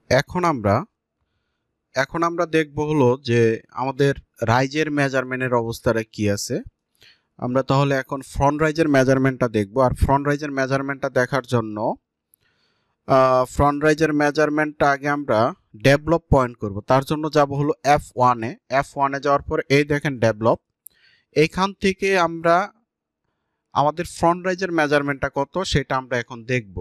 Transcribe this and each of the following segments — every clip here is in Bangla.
এখন আমরা দেখব হলো যে আমাদের রাইজের মেজারমেন্টের অবস্থাটা কি আছে। আমরা তাহলে এখন ফ্রন্ট রাইজের মেজারমেন্টটা দেখব। আর ফ্রন্ট রাইজের মেজারমেন্টটা দেখার জন্য ফ্রন্ট রাইজের মেজারমেন্টটা আগে আমরা ডেভেলপ পয়েন্ট করব। তার জন্য যাব হলো F1 এ যাওয়ার পর এই দেখেন ডেভেলপ। এইখান থেকে আমরা আমাদের ফ্রন্ট রাইজের মেজারমেন্টটা কত সেটা আমরা এখন দেখব।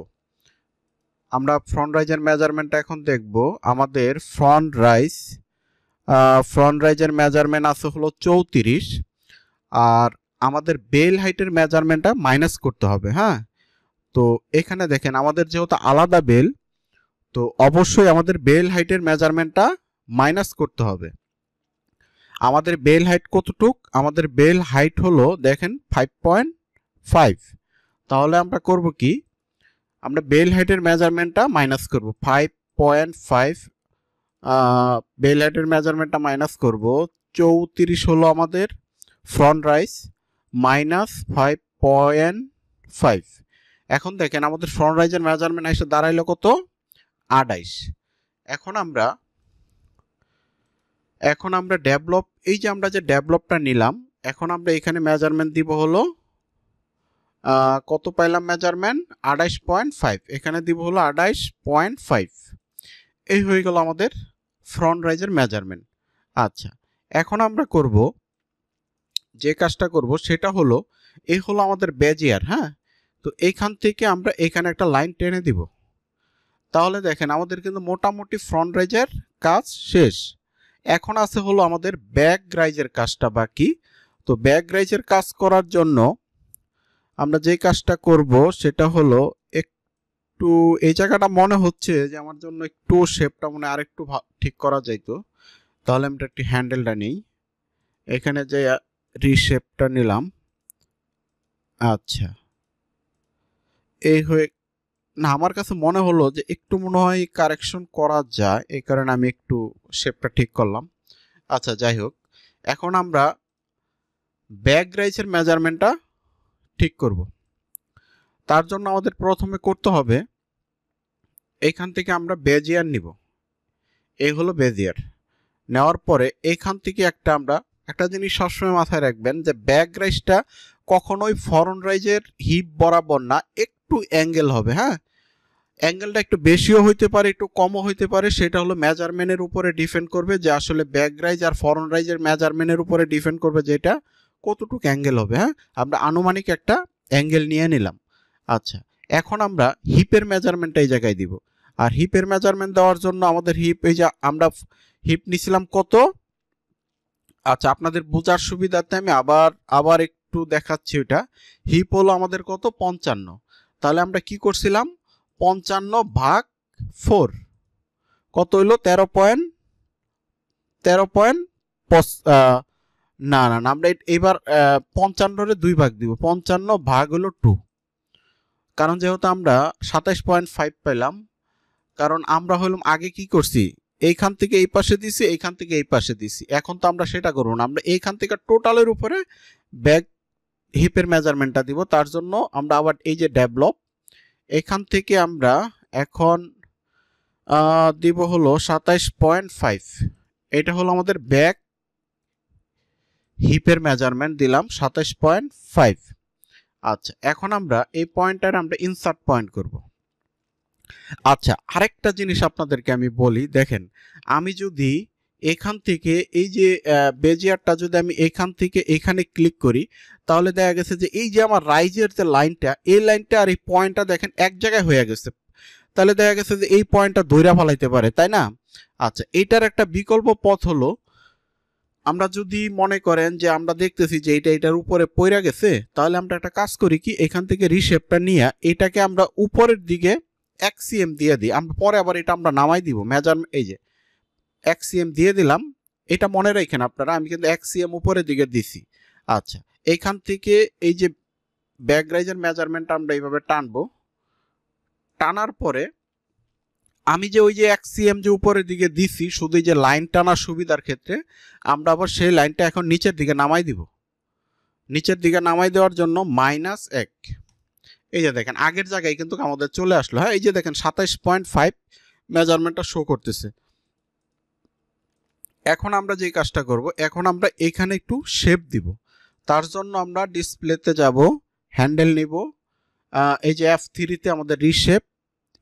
আমরা ফ্রন্ট রাইজের মেজারমেন্টটা এখন দেখব। আমাদের ফ্রন্ট রাইজের মেজারমেন্ট আছে হলো 34, আর আমাদের বেল হাইটের মেজারমেন্টটা মাইনাস করতে হবে। হ্যাঁ, তো এখানে দেখেন আমাদের যেহেতু আলাদা বেল, তো অবশ্যই আমাদের বেল হাইটের মেজারমেন্টটা মাইনাস করতে হবে। আমাদের বেল হাইট কতটুক? আমাদের বেল হাইট হলো দেখেন 5.5। তাহলে আমরা করব কি, আমরা বেল হাইটের মেজারমেন্টটা মাইনাস করব 5.5। বেল হাইটের মেজারমেন্টটা মাইনাস করব 34 হলো আমাদের ফ্রন্ট রাইজ মাইনাস 5.5। এখন দেখেন আমাদের ফ্রন্ট রাইজের মেজারমেন্ট এসে দাঁড়াইলো কত? 28। এখন আমরা ডেভেলপ, এই যে আমরা যে ডেভেলপটা নিলাম, এখন আমরা এখানে মেজারমেন্ট দিব হলো কত পাইলাম মেজারমেন্ট? 28.5। এখানে দিব হলো 28.5। এই হয়ে গেল আমাদের ফ্রন্ট রাইজের মেজারমেন্ট। আচ্ছা, এখন আমরা করব যে কাজটা করব সেটা হলো, এই হলো আমাদের বেজিয়ার। হ্যাঁ, তো এইখান থেকে আমরা এখানে একটা লাইন টেনে দিব। তাহলে দেখেন আমাদের কিন্তু মোটামুটি ফ্রন্ট রাইজের কাজ শেষ। এখন আছে হলো আমাদের ব্যাক রাইজের কাজটা বাকি। তো ব্যাক রাইজের কাজ করার জন্য আমরা যে কাজটা করব সেটা হলো, একটু এই জায়গাটা মনে হচ্ছে যে আমার জন্য একটু শেপটা মনে আরেকটু ঠিক করা যাইতো। তাহলে আমরা একটু হ্যান্ডেলটা নিই, এখানে যে রিশেপটা নিলাম। আচ্ছা, এই হয়ে না, আমার কাছে মনে হলো যে একটু মনে হয় কারেকশন করা যায়, এই কারণে আমি একটু শেপটা ঠিক করলাম। আচ্ছা, যাই হোক, এখন আমরা ব্যাক রাইজের মেজারমেন্টটা ঠিক করব। তার জন্য আমাদের প্রথমে করতে হবে, এইখান থেকে আমরা বেজিয়ার নিব। এই হলো বেজিয়ার। নেওয়ার পরে এইখান থেকে আমরা একটা জিনিস সবসময় মাথায় রাখবেন যে ব্যাক রাইজটা কখনোই ফ্রন্ট রাইজের হিপ বরাবর না, একটু অ্যাঙ্গেল হবে। হ্যাঁ, অ্যাঙ্গেলটা একটু বেশিও হইতে পারে, একটু কমও হইতে পারে। সেটা হলো মেজারমেন্টের উপরে ডিপেন্ড করবে, যে আসলে ব্যাক রাইজ আর ফ্রন্ট রাইজের মেজারমেন্টের উপরে ডিপেন্ড করবে যে এটা কতটুকু অ্যাঙ্গেল হবে। হ্যাঁ, আমরা আনুমানিক একটা অ্যাঙ্গেল নিয়ে নিলাম। আচ্ছা, এখন আমরা হিপের মেজারমেন্টটা এই জায়গায় দিব। আর হিপের মেজারমেন্ট দেওয়ার জন্য আমাদের হিপ, এই যে আমরা হিপ নিছিলাম কত? আচ্ছা, আপনাদের বোঝার সুবিধার্থে আমি আবার একটু দেখাচ্ছি। ওটা হিপ হলো আমাদের কত? 55। তাহলে আমরা কি করছিলাম? 55/4 কত হইলো? 13 পয়েন্ট না না না, আমরা এইবার 55-রে 2 ভাগ দিব। 55 ভাগ হলো 2, কারণ যেহেতু আমরা 27.5 পেলাম, কারণ আমরা হলাম আগে কি করছি, এইখান থেকে এই পাশে দিছি, এইখান থেকে এই পাশে দিছি। এখন তো আমরা সেটা করব না, আমরা এইখান থেকে টোটালের উপরে ব্যাক হিপের মেজারমেন্টটা দিব। তার জন্য আমরা আবার এই যে ডেভেলপ, এখান থেকে আমরা এখন দিব হলো 27.5। এটা হলো আমাদের ব্যাক হিপের মেজারমেন্ট, দিলাম 27.5। আচ্ছা, এখন আমরা এই পয়েন্টটার আমরা ইনসার্ট পয়েন্ট করব। আচ্ছা, আরেকটা জিনিস আপনাদেরকে আমি বলি, দেখেন আমি যদি এখান থেকে এই যে বেজিয়ারটা যদি আমি এখান থেকে এখানে ক্লিক করি, তাহলে দেখা গেছে যে এই যে আমার রাইজের যে লাইনটা, এই লাইনটা আর এই পয়েন্টটা দেখেন এক জায়গায় হয়ে গেছে। তাহলে দেখা গেছে যে এই পয়েন্টটা ধইরা ফেলাইতে পারে, তাই না? আচ্ছা, এইটার একটা বিকল্প পথ হলো, আমরা যদি মনে করেন যে আমরা দেখতেছি যে এটার উপরে পড়ে গেছে, তাহলে আমরা একটা কাজ করি কি, এখান থেকে রিশেপটা নিয়ে এটাকে আমরা উপরের দিকে 1 cm দিয়ে দিই। আমরা পরে আবার এটা আমরা নামাই দিব মেজারমেন্ট, এই যে 1 cm দিয়ে দিলাম। এটা মনে রাখেন আপনারা, আমি কিন্তু 1 cm উপরের দিকে দিছি। আচ্ছা, এইখান থেকে এই যে ব্যাক রাইজের মেজারমেন্টটা আমরা এইভাবে টানবো। টানার পরে আমি যে ওই যে 1 cm যে উপরের দিকে দিছি, শুধু এই যে লাইন টানার সুবিধার ক্ষেত্রে আমরা আবার সেই লাইনটা এখন নিচের দিকে নামাই দিব। নিচের দিকে নামাই দেওয়ার জন্য -1। এই যে দেখেন আগের জায়গায় কিন্তু আমাদের চলে আসলো। হ্যাঁ, এই যে দেখেন 27.5 মেজারমেন্টটা শো করতেছে। এখন আমরা যে কাজটা করব, এখন আমরা এখানে একটু শেপ দিব। তার জন্য আমরা ডিসপ্লেতে যাব, হ্যান্ডেল নিব, এই যে F3-তে আমাদের রিশেপ,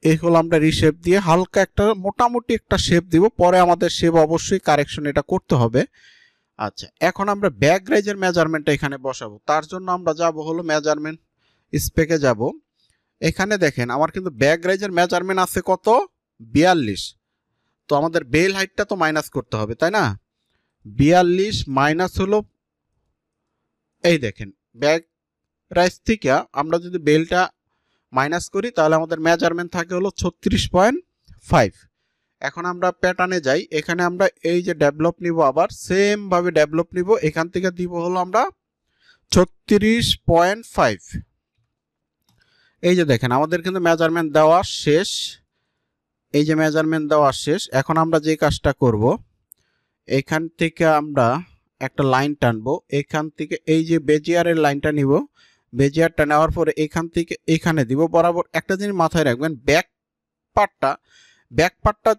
এই হলো আমরা রিশেপ দিয়ে হালকা একটা মোটামুটি একটা শেপ দিব। পরে আমাদের শেপ অবশ্যই কারেকশন এটা করতে হবে। আচ্ছা, এখন আমরা ব্যাক রাইজের মেজারমেন্টটা এখানে বসাবো। তার জন্য আমরা যাব হলো মেজারমেন্ট স্পেকে যাব। এখানে দেখেন আমার কিন্তু ব্যাক রাইজের মেজারমেন্ট আছে কত, 42। তো আমাদের বেল হাইটটা তো মাইনাস করতে হবে, তাই না? 42 মাইনাস হলো, এই দেখেন ব্যাক রাইজ থেকে আমরা যদি বেলটা মাইনাস করি তাহলে আমাদের মেজারমেন্ট থাকে হলো 36.5। এখন আমরা প্যাটার্নে যাই, এখানে আমরা এই যে ডেভেলপ নিব, আবার সেম ভাবে ডেভেলপ নিব, এখান থেকে দিব হলো আমরা 36.5। এই যে দেখেন আমাদের কিন্তু মেজারমেন্ট দেওয়া শেষ, এই যে মেজারমেন্ট দেওয়া শেষ। এখন আমরা যে কাজটা করব, এখান থেকে আমরা একটা লাইন টানবো, এখান থেকে এই যে বেজিয়ারের লাইনটা নিব, বেজিয়ারটা নেওয়ার পরে এখান থেকে এখানে দিব বরাবর। একটা জিনিস মাথায় রাখবেন, ব্যাক পার্টটা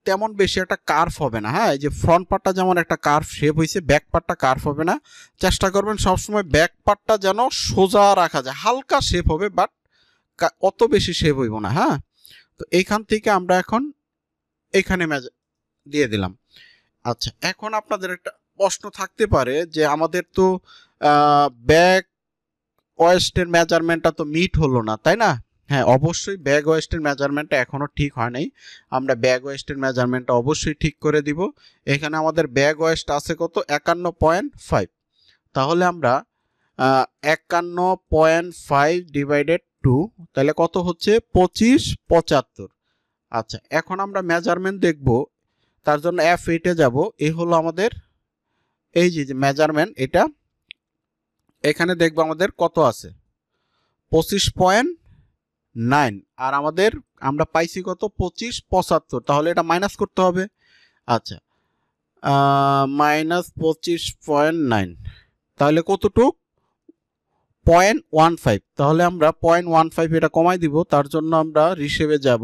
তেমন বেশি একটা কার্ভ হবে না। হ্যাঁ, এই যে ফ্রন্ট পার্টটা যেমন একটা কার্ভ শেপ হয়েছে, ব্যাক পার্টটা কার্ভ হবে না। চেষ্টা করবেন সবসময় ব্যাক পার্টটা যেন সোজা রাখা যায়, হালকা শেপ হবে বাট অত বেশি শেপ হইব না। হ্যাঁ, তো এইখান থেকে আমরা এখন এখানে দিয়ে দিলাম। আচ্ছা, এখন আপনাদের একটা প্রশ্ন থাকতে পারে যে আমাদের তো ব্যাক ওয়েস্টের মেজারমেন্টটা তো মিট হলো না, তাই না? হ্যাঁ, অবশ্যই ব্যাক ওয়েস্টের মেজারমেন্টটা এখনও ঠিক হয় নাই। আমরা ব্যাক ওয়েস্টের মেজারমেন্টটা অবশ্যই ঠিক করে দিব। এখানে আমাদের ব্যাক ওয়েস্ট আছে কত, 51.5। তাহলে আমরা 51.5 ডিভাইডেড 2, তাহলে কত হচ্ছে 2575। আচ্ছা, এখন আমরা মেজারমেন্ট দেখব। তার জন্য F8-এ যাব। এই হলো আমাদের এই যে মেজারমেন্ট, এটা এখানে দেখব আমাদের কত আছে, 25.9। আর আমরা পাইছি কত, 2575। তাহলে এটা মাইনাস করতে হবে। আচ্ছা, -25.9, তাহলে কতটুক, 0.15। তাহলে আমরা 0.15 এটা কমাই দিব। তার জন্য আমরা রিশেপে যাব,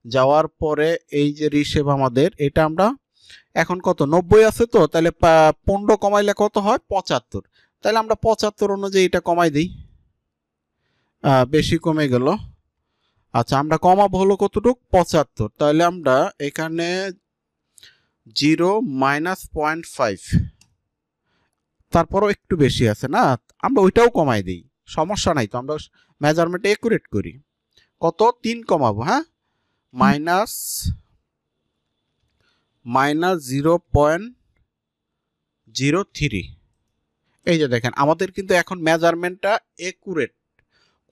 যাওয়ার পরে এই যে রিশেপ আমাদের, এটা আমরা এখন কত, 90 আছে, তো তাহলে 15 কমাইলে কত হয়, 75। তাহলে আমরা 75 অনুযায়ী এটা কমাই দিই, বেশি কমে গেল। আচ্ছা, আমরা কমাবো হলো কতটুক, 75। তাহলে আমরা এখানে 0 মাইনাস 0.5, তারপরও একটু বেশি আছে না, আমরা ওইটাও কমাই দিই, সমস্যা নাই। তো আমরা মেজারমেন্ট একুরেট করি, কত, 3 কমাবো। হ্যাঁ, মাইনাস 0.03। এই যে দেখেন আমাদের কিন্তু এখন মেজারমেন্টটা একুরেট,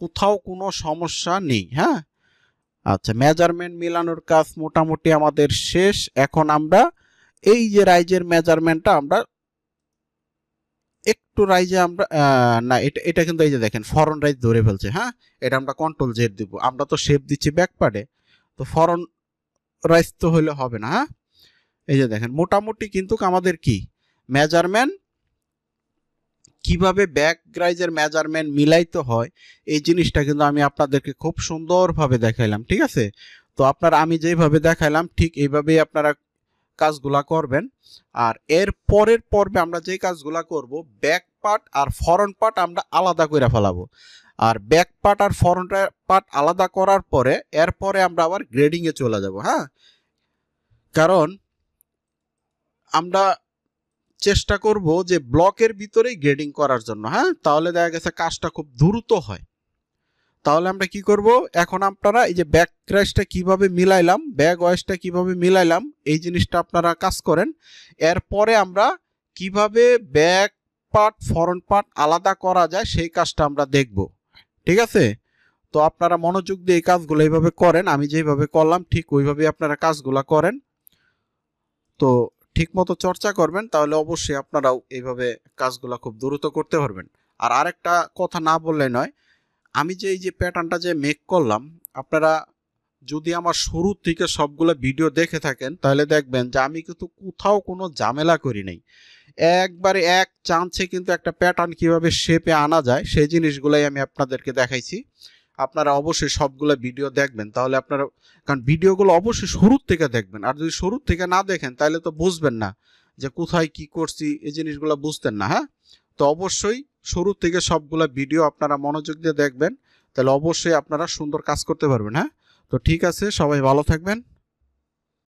কোথাও কোনো সমস্যা নেই। হ্যাঁ, আচ্ছা, মেজারমেন্ট মিলানোর কাজ মোটামুটি আমাদের শেষ। এখন আমরা এই যে রাইজের মেজারমেন্টটা আমরা একটু রাইজে আমরা না, এটা কিন্তু এই যে দেখেন ফরন রাইজ ধরে ফেলছে। হ্যাঁ, এটা আমরা কন্ট্রোল জেড দিব, আমরা তো শেপ দিচ্ছি ব্যাক পার্টে, তো ফরন রাইজ তো হলে হবে না। হ্যাঁ, এই যে দেখেন মোটামুটি কিন্তু আমাদের কি মেজারমেন্ট, কিভাবে ব্যাক রাইজের মেজারমেন্ট মিলাইতে হয়, এই জিনিসটা কিন্তু আমি আপনাদেরকে খুব সুন্দরভাবে দেখাইলাম। ঠিক আছে, তো আপনারা আমি যেভাবে দেখাইলাম ঠিক এইভাবেই আপনারা কাজগুলা করবেন। আর এর পরের পর্বে আমরা যে কাজগুলা করব, ব্যাক পার্ট আর ফরন্ট পার্ট আমরা আলাদা করে ফেলাবো। আর ব্যাক পার্ট আর ফরন্ট পার্ট আলাদা করার পরে এরপরে আমরা আবার গ্রেডিংয়ে চলে যাব। হ্যাঁ, কারণ আমরা চেষ্টা করব যে ব্লকের ভিতরেই গ্রেডিং করার জন্য। হ্যাঁ, তাহলে দেখা গেছে কাজটা খুব দ্রুত হয়। তাহলে আমরা কি করব, এখন আপনারা এই যে ব্যাক ক্র্যাশটা কিভাবে মিলাইলাম, ব্যাক ওয়াশটা কিভাবে মিলাইলাম, এই জিনিসটা আপনারা কাজ করেন। এরপরে আমরা কিভাবে ব্যাক পার্ট ফরন্ট পার্ট আলাদা করা যায় সেই কাজটা আমরা দেখব। ঠিক আছে, তো আপনারা মনোযোগ দিয়ে এই কাজগুলো এইভাবে করেন, আমি যেভাবে করলাম ঠিক ওইভাবে আপনারা কাজগুলো করেন। তো ঠিকমতো চর্চা করবেন, তাহলে অবশ্যই আপনারাও এইভাবে কাজগুলো খুব দ্রুত করতে পারবেন। আর আরেকটা কথা না বললে নয়, আমি যে এই যে প্যাটার্নটা যে মেক করলাম, আপনারা যদি আমার শুরু থেকে সবগুলো ভিডিও দেখে থাকেন তাহলে দেখবেন যে আমি কিন্তু কোথাও কোনো ঝামেলা করি নাই, একবারে এক চান্সে কিন্তু একটা প্যাটার্ন কিভাবে শেপে আনা যায় সেই জিনিসগুলাই আমি আপনাদেরকে দেখাইছি। আপনারা অবশ্যই সবগুলো ভিডিও দেখবেন, তাহলে আপনারা, কারণ ভিডিওগুলো অবশ্যই শুরুর থেকে দেখবেন, আর যদি শুরুর থেকে না দেখেন তাহলে তো বুঝবেন না যে কোথায় কি করছি, এই জিনিসগুলো বুঝতেন না। হ্যাঁ, তো অবশ্যই শুরু থেকে সবগুলো ভিডিও আপনারা মনোযোগ দিয়ে দেখবেন, তাহলে অবশ্যই আপনারা সুন্দর কাজ করতে পারবেন। হ্যাঁ, তো ঠিক আছে, সবাই ভালো থাকবেন।